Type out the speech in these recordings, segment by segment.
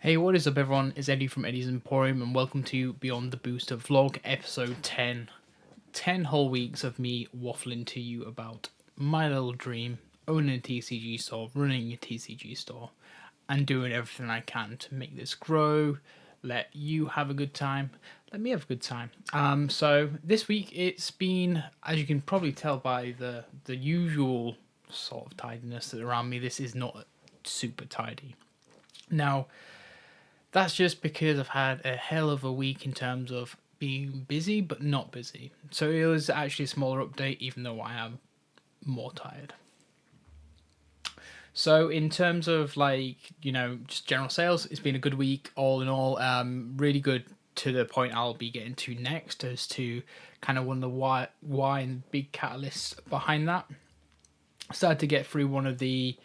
Hey, what is up, everyone? It's Eddie from Eddie's Emporium, and welcome to Beyond the Booster Vlog, episode 10. 10 whole weeks of me waffling to you about my little dream, owning a TCG store, running a TCG store, and doing everything I can to make this grow, let you have a good time, let me have a good time. So this week it's been, as you can probably tell by the usual sort of tidiness that's around me, this is not super tidy. Now, that's just because I've had a hell of a week in terms of being busy but not busy. So it was actually a smaller update, even though I am more tired. So in terms of just general sales, it's been a good week all in all. Really good, to the point I'll be getting to next, as to kind of one of the why and big catalysts behind that. I started to get through one of the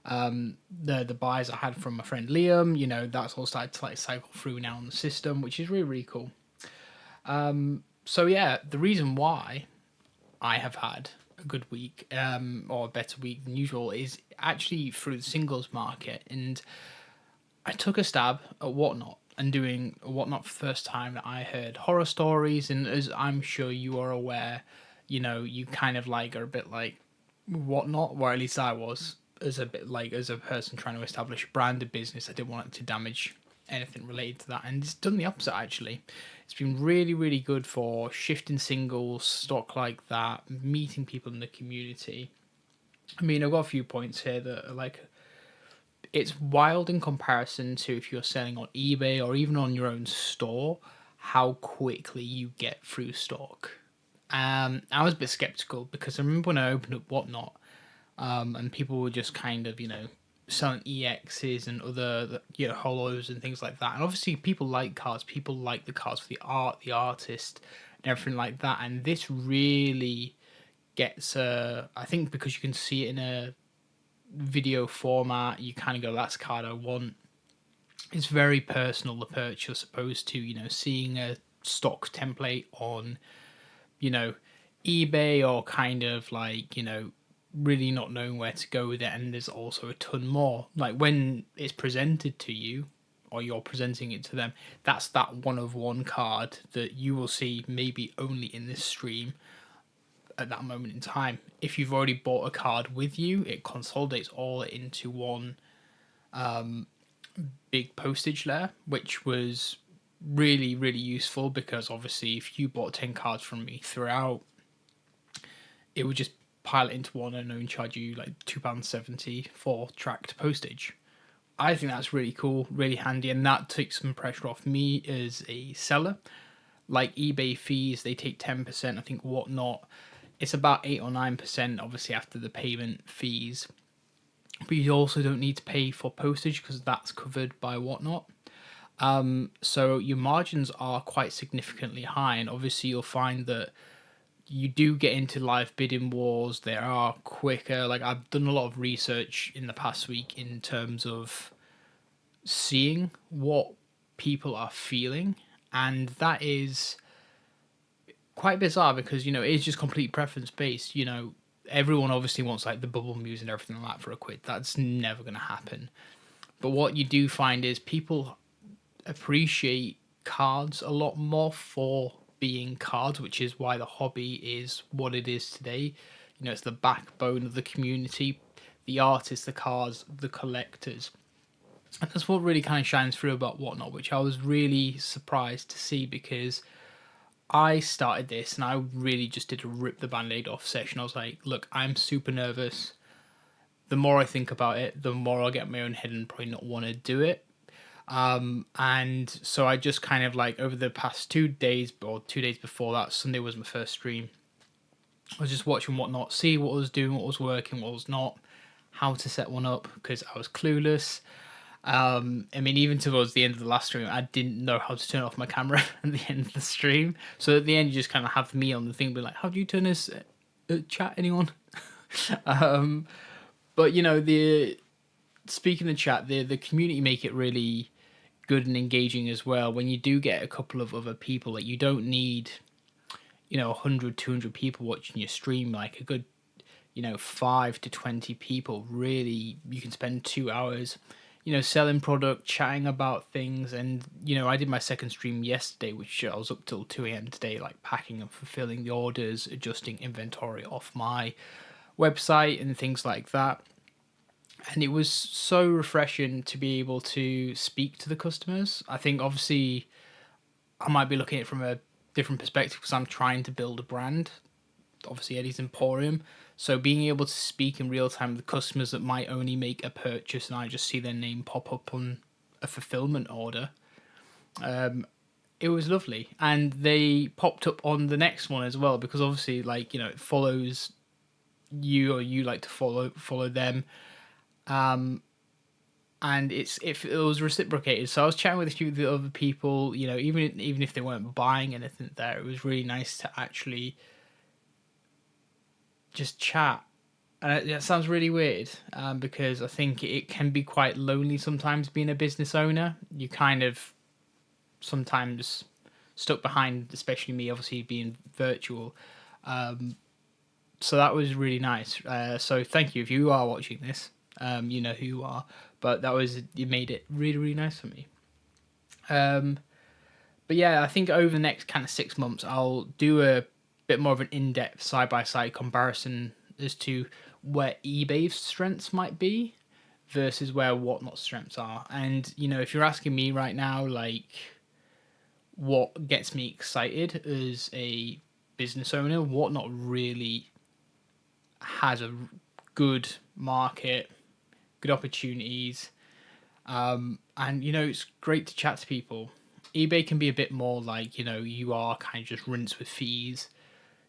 buys I had from my friend Liam. That's all started to cycle through now on the system, which is really, really cool. So yeah, the reason why I have had a good week, or a better week than usual, is actually through the singles market. And I took a stab at WhatNot and doing WhatNot for the first time. I heard horror stories, and as I'm sure you are aware, you kind of are a bit like WhatNot, or at least I was, as a person trying to establish a branded business. I didn't want it to damage anything related to that, and it's done the opposite. Actually, it's been really, really good for shifting singles stock like that, meeting people in the community. I mean, I've got a few points here that are it's wild in comparison to if you're selling on eBay or even on your own store, how quickly you get through stock. I was a bit skeptical because I remember when I opened up WhatNot, and people were just kind of, selling EXs and other, holos and things like that. And obviously people like cards. People like the cards for the art, the artist, and everything like that. And this really gets, I think because you can see it in a video format, you kind of go, that's a card I want. It's very personal, the purchase, opposed to, seeing a stock template on, eBay, or kind of really not knowing where to go with it. And there's also a ton more, when it's presented to you or you're presenting it to them, that's that one of one card that you will see maybe only in this stream at that moment in time. If you've already bought a card with you, it consolidates all into one big postage layer, which was really, really useful, because obviously if you bought 10 cards from me throughout, it would just pile it into one and only charge you like £2.70 for tracked postage. I think that's really cool, really handy, and that takes some pressure off me as a seller. Like eBay fees, they take 10%. I think WhatNot, it's about 8 or 9%, obviously after the payment fees. But you also don't need to pay for postage because that's covered by WhatNot. So your margins are quite significantly high, and obviously you'll find that you do get into live bidding wars. They are quicker. I've done a lot of research in the past week in terms of seeing what people are feeling, and that is quite bizarre because it's just complete preference based. Everyone obviously wants the bubble muse and everything like that for a quid. That's never going to happen. But what you do find is people appreciate cards a lot more for being cards, which is why the hobby is what it is today. It's the backbone of the community, the artists, the cards, the collectors. And that's what really kind of shines through about WhatNot, which I was really surprised to see, because I started this and I really just did a rip the band-aid off session. I was like, look, I'm super nervous. The more I think about it, the more I'll get in my own head and probably not want to do it. And so I just kind of over the past 2 days, or 2 days before that, Sunday was my first stream, I was just watching WhatNot, see what was doing, what was working, what was not, how to set one up, because I was clueless. I mean, even towards the end of the last stream, I didn't know how to turn off my camera at the end of the stream. So at the end, you just kind of have me on the thing, be like, how do you turn this chat, anyone? But the speaking of chat, the community make it really good and engaging as well. When you do get a couple of other people, you don't need 100, 200 people watching your stream. A good 5 to 20 people, really, you can spend 2 hours selling product, chatting about things. And, I did my second stream yesterday, which I was up till 2 a.m. today, like packing and fulfilling the orders, adjusting inventory off my website and things like that. And it was so refreshing to be able to speak to the customers. I think obviously I might be looking at it from a different perspective because I'm trying to build a brand. Obviously, Eddie's Emporium. So being able to speak in real time with customers that might only make a purchase and I just see their name pop up on a fulfillment order, it was lovely. And they popped up on the next one as well because obviously, like, it follows you or you like to follow them. And it was reciprocated. So I was chatting with a few of the other people, even if they weren't buying anything there, it was really nice to actually just chat. And that sounds really weird, because I think it can be quite lonely sometimes being a business owner. You kind of sometimes stuck behind, especially me, obviously being virtual. So that was really nice. So thank you if you are watching this. You know who you are, but you made it really, really nice for me. But yeah, I think over the next kind of 6 months, I'll do a bit more of an in-depth side-by-side comparison as to where eBay's strengths might be versus where WhatNot's strengths are. And, if you're asking me right now, like, what gets me excited as a business owner, WhatNot really has a good market, good opportunities, and it's great to chat to people. eBay can be a bit more like, you are kind of just rinsed with fees.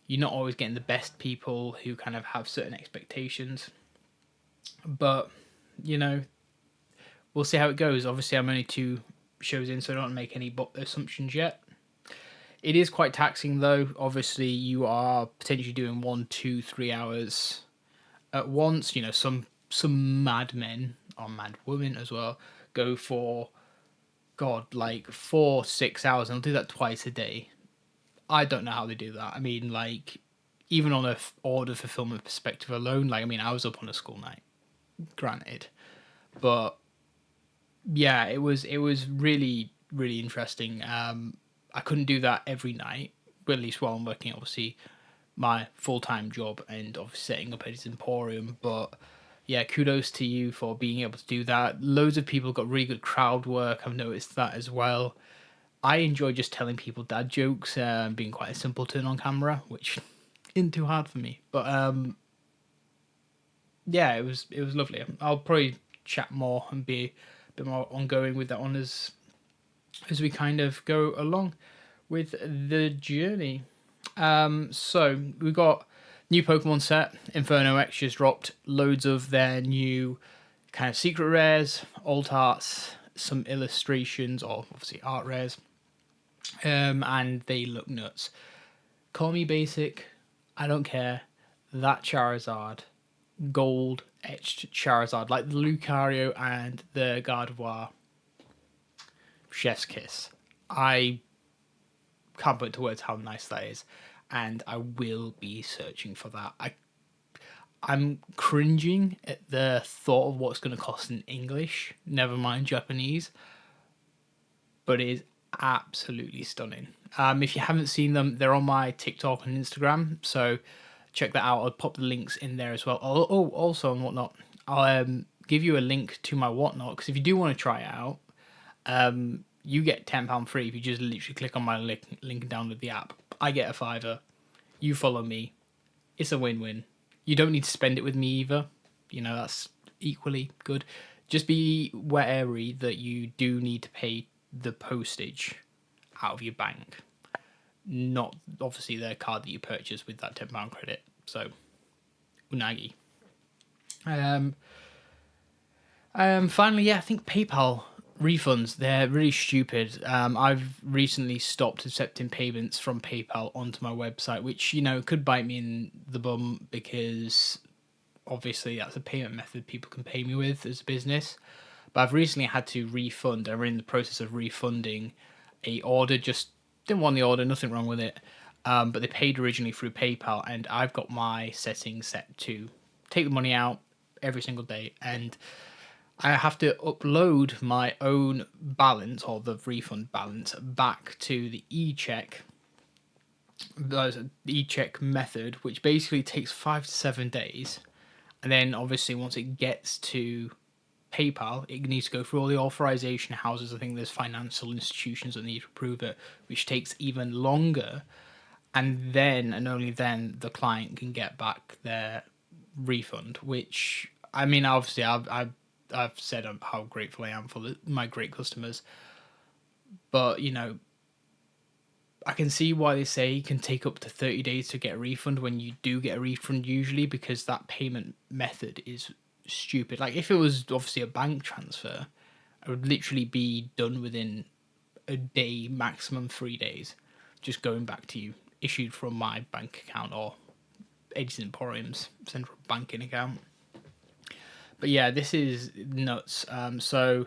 You're not always getting the best people who kind of have certain expectations, but we'll see how it goes. Obviously I'm only 2 shows in, so I don't make any assumptions yet. It is quite taxing though. Obviously you are potentially doing 1, 2, 3 hours at once. Some madmen or mad women as well go for like 4, 6 hours, and they'll do that twice a day. I don't know how they do that. I mean, like, even on a order fulfillment perspective alone, like, I mean, I was up on a school night, granted, but yeah, it was really, really interesting. I couldn't do that every night, but at least while I'm working, obviously, my full-time job and obviously setting up Eddie's Emporium. But yeah, kudos to you for being able to do that. Loads of people got really good crowd work. I've noticed that as well. I enjoy just telling people dad jokes, being quite a simpleton on camera, which isn't too hard for me. But yeah, it was lovely. I'll probably chat more and be a bit more ongoing with that one as we kind of go along with the journey. So we got new Pokemon set. Inferno X just dropped loads of their new kind of secret rares, alt arts, some illustrations, or obviously art rares. And they look nuts. Call me basic, I don't care. That Charizard, gold etched Charizard, like the Lucario and the Gardevoir, chef's kiss. I can't put into words how nice that is, and I will be searching for that. I'm cringing at the thought of what's going to cost in English, never mind Japanese, but it is absolutely stunning. If you haven't seen them, they're on my TikTok and Instagram, so check that out. I'll pop the links in there as well. Oh, also on WhatNot, I'll give you a link to my WhatNot, because if you do want to try it out, you get £10 free if you just literally click on my link and download the app. I get a £5. You follow me. It's a win-win. You don't need to spend it with me either. That's equally good. Just be wary that you do need to pay the postage out of your bank, not obviously the card that you purchase with that £10 credit. So, unagi. Finally, yeah, I think PayPal refunds, they're really stupid. I've recently stopped accepting payments from PayPal onto my website, which, could bite me in the bum, because obviously that's a payment method people can pay me with as a business. But I've recently had to refund. I'm in the process of refunding a order. Just didn't want the order, nothing wrong with it. But they paid originally through PayPal, and I've got my settings set to take the money out every single day. And I have to upload my own balance or the refund balance back to the e-check. There's an e-check method, which basically takes 5 to 7 days, and then obviously once it gets to PayPal, it needs to go through all the authorization houses. I think there's financial institutions that need to approve it, which takes even longer. And then and only then the client can get back their refund. Which, I mean, obviously I've said how grateful I am for my great customers, but I can see why they say it can take up to 30 days to get a refund when you do get a refund usually, because that payment method is stupid. Like, if it was obviously a bank transfer, I would literally be done within a day, maximum 3 days, just going back to you, issued from my bank account or Edison Emporium's central banking account. But yeah, this is nuts. So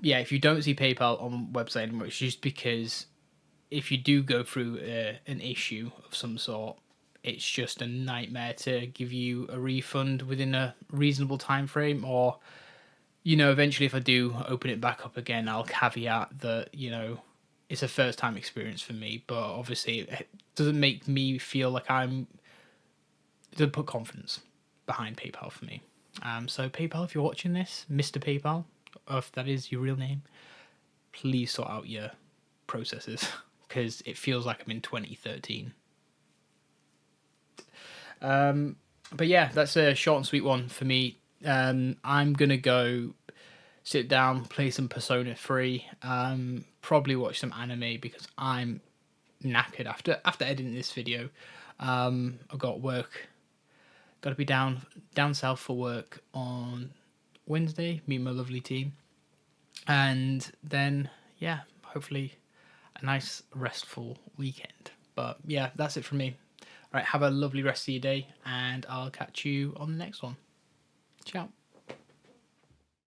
yeah, if you don't see PayPal on website anymore, it's just because if you do go through an issue of some sort, it's just a nightmare to give you a refund within a reasonable time frame. Or eventually if I do open it back up again, I'll caveat that it's a first time experience for me, but obviously it doesn't make me feel like it doesn't put confidence behind PayPal for me. So PayPal, if you're watching this, Mr. PayPal, or if that is your real name, please sort out your processes, because it feels like I'm in 2013. But yeah, that's a short and sweet one for me. I'm gonna go sit down, play some Persona 3, probably watch some anime because I'm knackered after editing this video. I've got work, got to be down south for work on Wednesday, meet my lovely team, and then yeah, hopefully a nice restful weekend. But yeah, that's it from me. All right, have a lovely rest of your day, and I'll catch you on the next one. Ciao.